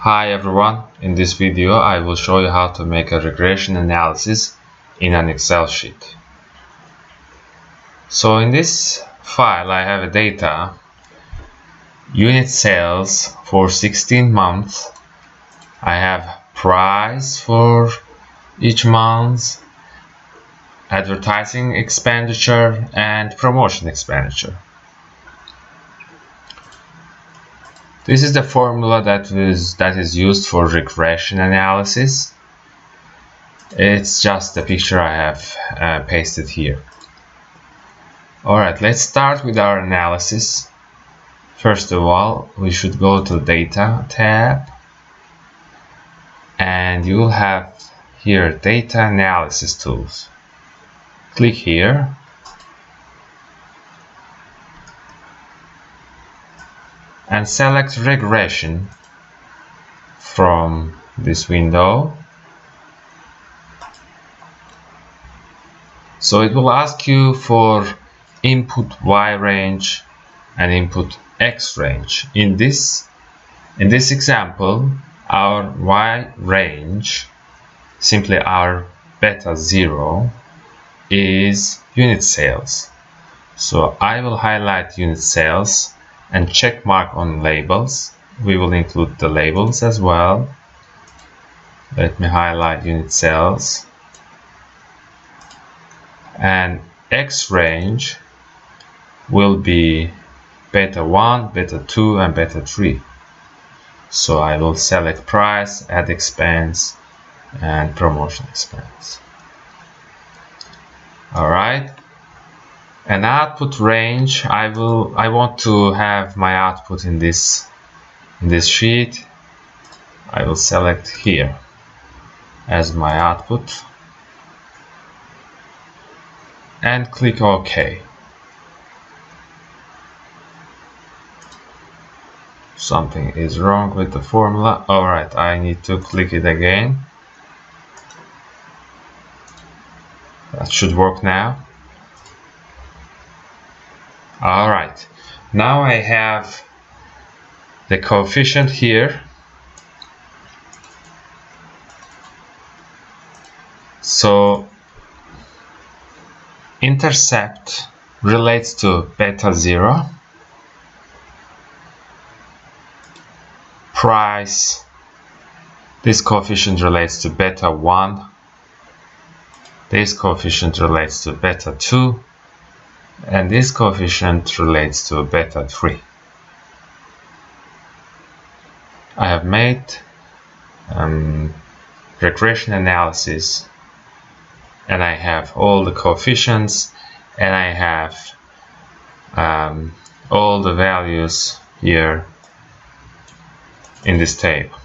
Hi everyone, in this video I will show you how to make a regression analysis in an Excel sheet. So in this file I have a data, unit sales for 16 months, I have price for each month, advertising expenditure and promotion expenditure. This is the formula that is used for regression analysis. It's just the picture I have pasted here. Alright, let's start with our analysis. First of all, we should go to Data tab, and you will have here Data Analysis Tools. Click here, and select Regression from this window. So it will ask you for input Y range and input X range. In this example, our Y range, simply our beta 0, is unit sales. So I will highlight unit sales and check mark on labels. We will include the labels as well. Let me highlight unit sales. And X range will be beta 1, beta 2 and beta 3. So I will select price, ad expense and promotion expense. Alright, and output range, I want to have my output in this sheet. I will select here as my output and click OK. Something is wrong with the formula. Alright, I need to click it again. That should work now. Alright, now I have the coefficient here. So intercept relates to beta 0. Price, this coefficient relates to beta 1. This coefficient relates to beta 2. And this coefficient relates to beta 3. I have made regression analysis, and I have all the coefficients, and I have all the values here in this table.